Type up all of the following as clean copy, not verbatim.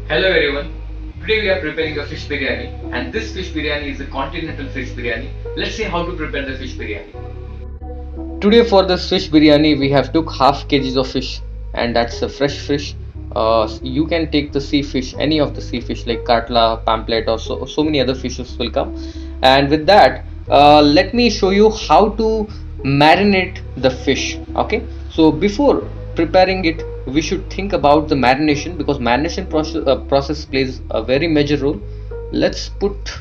Hello everyone. Today we are preparing a fish biryani, and this fish biryani is a continental fish biryani. Let's see how to prepare the fish biryani. Today for this fish biryani we have took half kgs of fish, and that's a fresh fish. You can take the sea fish, any of the sea fish like katla, pamphlet, or so many other fishes will come. And with that, let me show you how to marinate the fish. Okay, so before preparing it, we should think about the marination, because marination process plays a very major role. Let's put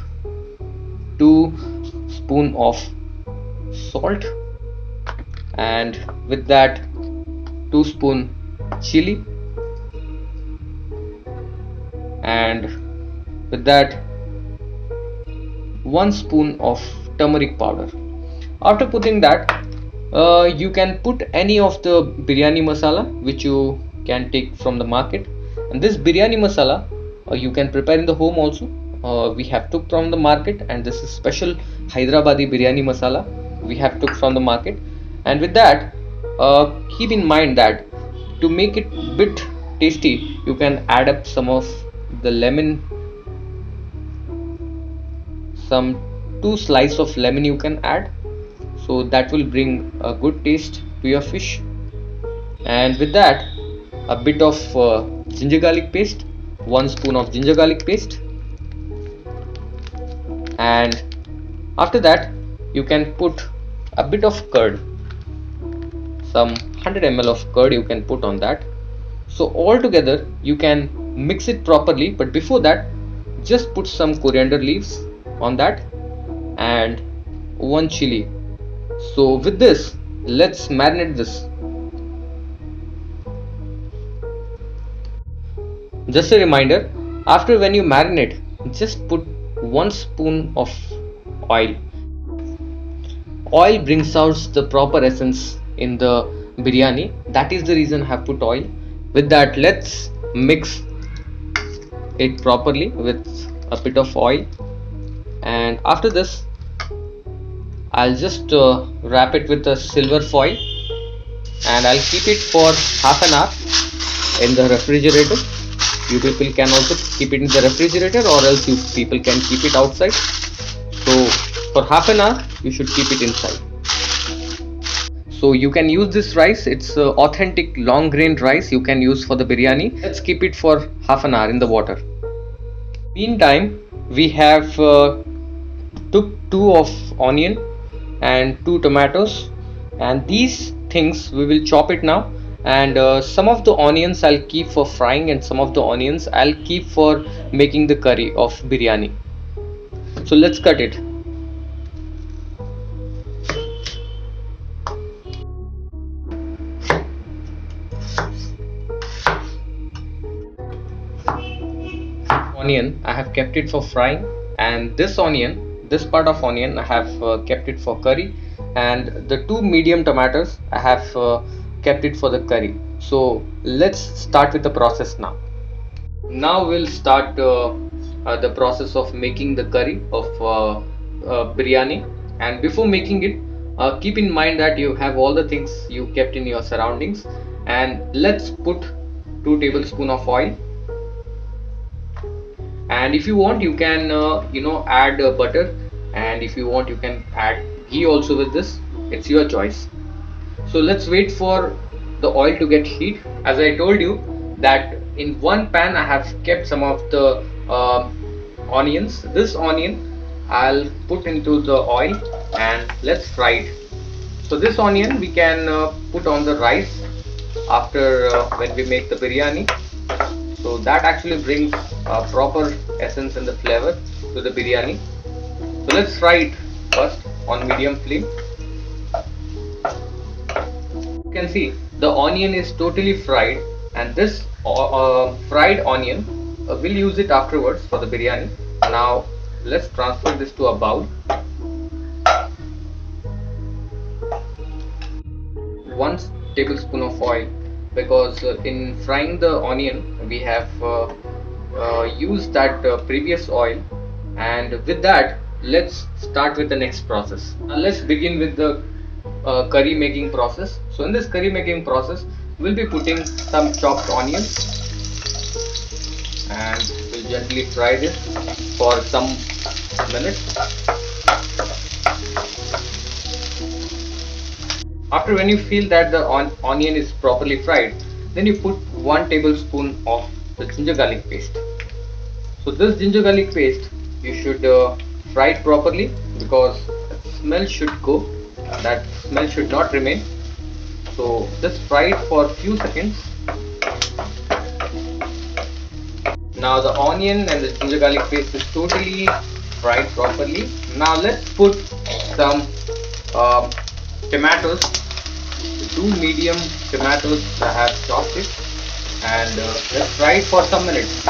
2 spoon of salt, and with that 2 spoon chili, and with that 1 spoon of turmeric powder. After putting that, you can put any of the biryani masala which you can take from the market. And this biryani masala you can prepare in the home also. We have took from the market, and this is special Hyderabadi biryani masala we have took from the market. And with that, keep in mind that to make it bit tasty, you can add up some of the lemon, some 2 slices of lemon you can add, so that will bring a good taste to your fish. And with that, a bit of ginger garlic paste, 1 spoon of ginger garlic paste. And after that, you can put a bit of curd, some 100 ml of curd you can put on that. So all together you can mix it properly, but before that, just put some coriander leaves on that and 1 chili. So with this, let's marinate this. Just a reminder, after when you marinate, just put 1 spoon of oil. Oil brings out the proper essence in the biryani. That is the reason I have put oil. With that, let's mix it properly with a bit of oil. And after this, I'll just wrap it with a silver foil, and I'll keep it for half an hour in the refrigerator. You people can also keep it in the refrigerator, or else you people can keep it outside. So for half an hour you should keep it inside. So you can use this rice, it's authentic long grained rice you can use for the biryani. Let's keep it for half an hour in the water. Meantime, we have took 2 of onion and 2 tomatoes, and these things we will chop it now. And some of the onions I'll keep for frying, and some of the onions I'll keep for making the curry of biryani. So let's cut it. Onion I have kept it for frying, and this part of onion I have kept it for curry, and the 2 medium tomatoes I have kept it for the curry. So let's start with the process now. Now we'll start the process of making the curry of biryani. And before making it, keep in mind that you have all the things you kept in your surroundings. And let's put 2 tablespoons of oil. And if you want, you can add butter, and if you want, you can add ghee also with this. It's your choice. So let's wait for the oil to get heat. As I told you that in one pan I have kept some of the onions. This onion I'll put into the oil, and let's fry it. So this onion we can put on the rice after when we make the biryani. So that actually brings proper essence and the flavor to the biryani. So let's fry it first on medium flame. You can see the onion is totally fried, and this fried onion we'll use it afterwards for the biryani. Now let's transfer this to a bowl. 1 tablespoon of oil, because in frying the onion we have used that previous oil. And with that, let's start with the next process. Now let's begin with the curry making process. So in this curry making process, we'll be putting some chopped onions, and we'll gently fry this for some minutes. After, when you feel that the onion is properly fried, then you put 1 tablespoon of the ginger garlic paste. So this ginger garlic paste you should fry it properly, because the smell should go, that smell should not remain. So just fry it for a few seconds. Now the onion and the ginger garlic paste is totally fried properly. Now let's put some tomatoes, 2 medium tomatoes I have chopped it, and let's fry it for some minutes.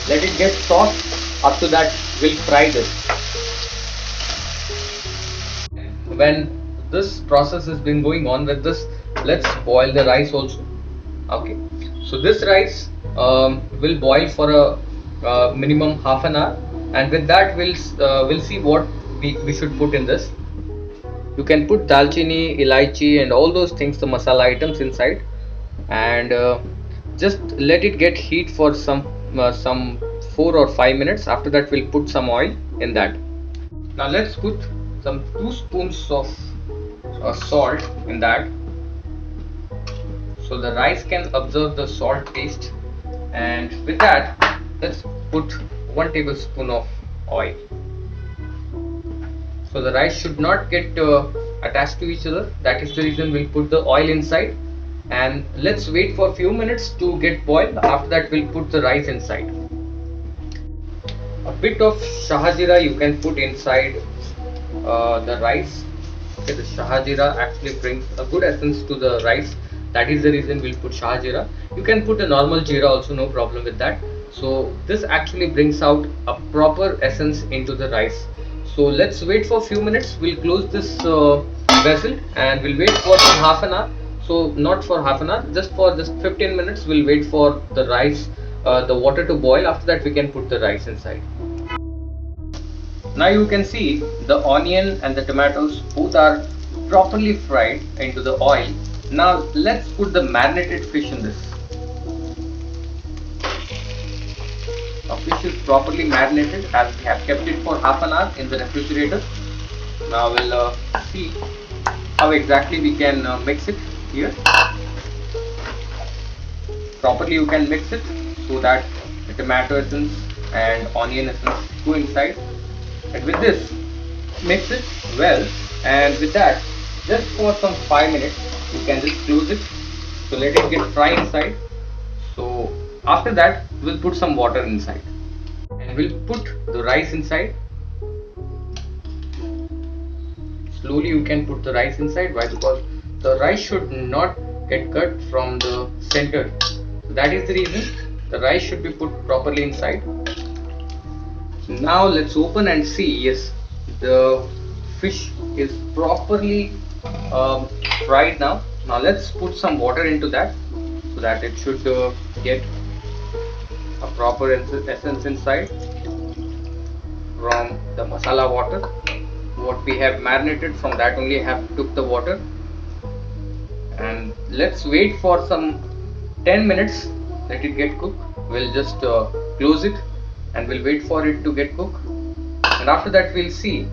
Let it get soft. Up to that, we'll fry this. When this process has been going on with this, let's boil the rice also. Okay, so this rice will boil for a minimum half an hour, and with that we'll see what we should put in this. You can put dalchini, elaichi, and all those things, the masala items inside, and just let it get heat for some 4 or 5 minutes. After that, we'll put some oil in that. Now let's put some 2 spoons of salt in that, so the rice can absorb the salt taste. And with that, let's put 1 tablespoon of oil. So the rice should not get attached to each other. That is the reason we'll put the oil inside, and let's wait for a few minutes to get boiled. After that, we'll put the rice inside. A bit of shahajira you can put inside the rice. Okay, the shahajira actually brings a good essence to the rice. That is the reason we'll put shahajira. You can put a normal jeera also, no problem with that. So this actually brings out a proper essence into the rice. So let's wait for a few minutes. We'll close this vessel and we'll wait for half an hour. So not for half an hour, just for just 15 minutes. We'll wait for the rice, the water to boil. After that, we can put the rice inside. Now you can see the onion and the tomatoes both are properly fried into the oil. Now let's put the marinated fish in this. Our fish is properly marinated as we have kept it for half an hour in the refrigerator. Now we'll see how exactly we can mix it here. Properly you can mix it so that the tomato essence and onion essence go inside. And with this, mix it well, and with that, just for some 5 minutes, you can just close it. So let it get fry inside. So after that, we'll put some water inside, and we'll put the rice inside. Slowly you can put the rice inside. Why? Because the rice should not get cut from the center. So that is the reason the rice should be put properly inside. Now let's open and see. Yes, the fish is properly fried now. Now let's put some water into that, so that it should get a proper essence inside from the masala water. What we have marinated, from that only have took the water. And let's wait for some 10 minutes. Let it get cooked. We'll just close it and we'll wait for it to get cooked, and after that we'll see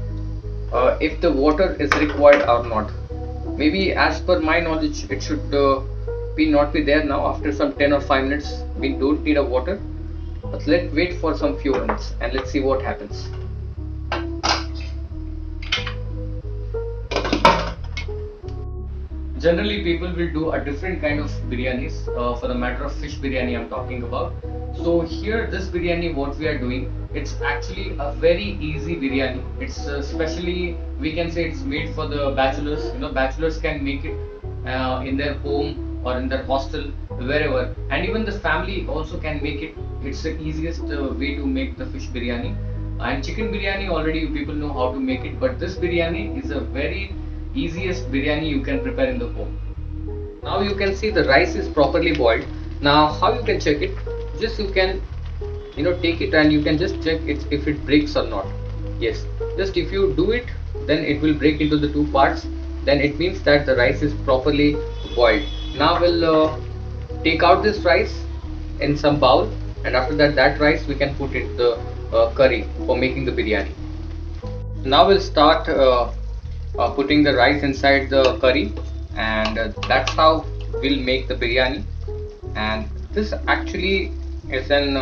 if the water is required or not. Maybe as per my knowledge, it should not be there now. After some 10 or 5 minutes, we don't need a water, but let's wait for some few minutes and let's see what happens. Generally people will do a different kind of biryanis. For the matter of fish biryani I'm talking about. So here, this biryani what we are doing, it's actually a very easy biryani. It's especially, we can say it's made for the bachelors. Bachelors can make it in their home or in their hostel, wherever, and even the family also can make it. It's the easiest way to make the fish biryani. And chicken biryani already people know how to make it, but this biryani is a very easiest biryani you can prepare in the home. Now you can see the rice is properly boiled. Now how you can check it? Just you can take it and you can just check it if it breaks or not. Yes, just if you do it, then it will break into the 2 parts. Then it means that the rice is properly boiled. Now we'll take out this rice in some bowl, and after that rice we can put it the curry for making the biryani. Now we'll start putting the rice inside the curry, and that's how we'll make the biryani. And this actually is an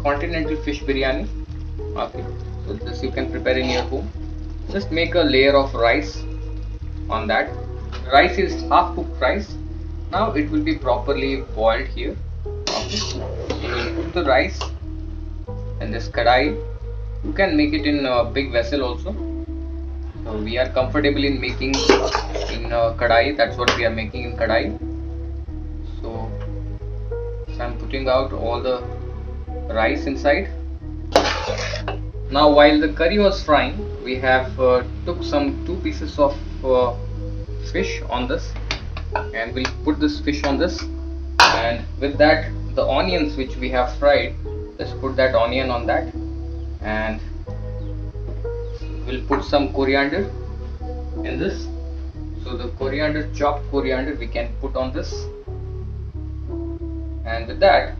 continental fish biryani. Okay, so this you can prepare in your home. Just make a layer of rice on that. Rice is half cooked rice. Now it will be properly boiled here. Okay, so we'll put the rice in this kadai. You can make it in a big vessel also. So we are comfortable in making in kadai. That's what we are making in kadai. So, I'm putting out all the rice inside. Now while the curry was frying, we have took some 2 pieces of fish on this, and we'll put this fish on this, and with that the onions which we have fried, let's put that onion on that, and we'll put some coriander in this. So the coriander, chopped coriander, we can put on this, and with that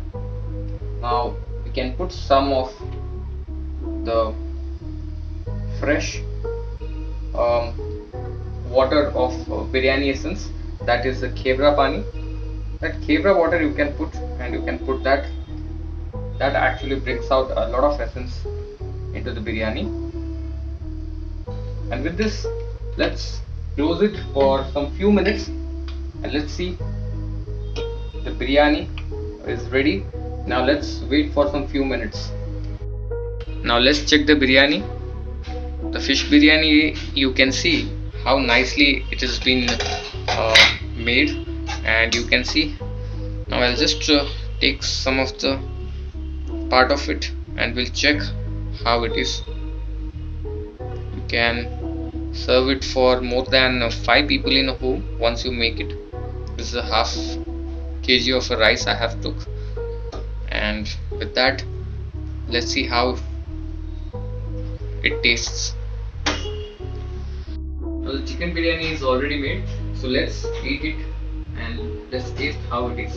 now we can put some of the fresh water of biryani essence, that is the khevra pani. That khevra water you can put, and you can put that. That actually brings out a lot of essence into the biryani. And with this, let's close it for some few minutes, and let's see, the biryani is ready. Now let's wait for some few minutes. Now let's check the biryani. The fish biryani, you can see how nicely it has been made, and you can see. Now I'll just take some of the part of it, and we'll check how it is. You can serve it for more than 5 people in a home once you make it. This is a half kg of a rice I have took, and with that, let's see how it tastes. Now the chicken biryani is already made, so let's eat it and let's taste how it is.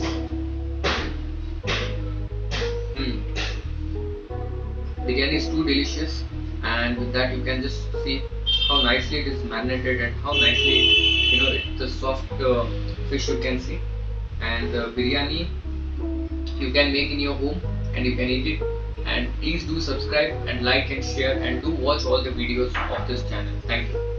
Biryani is too delicious, and with that you can just see how nicely it is marinated and how nicely it's a soft fish you can see. And biryani you can make in your home and you can eat it. And please do subscribe and like and share, and do watch all the videos of this channel. Thank you.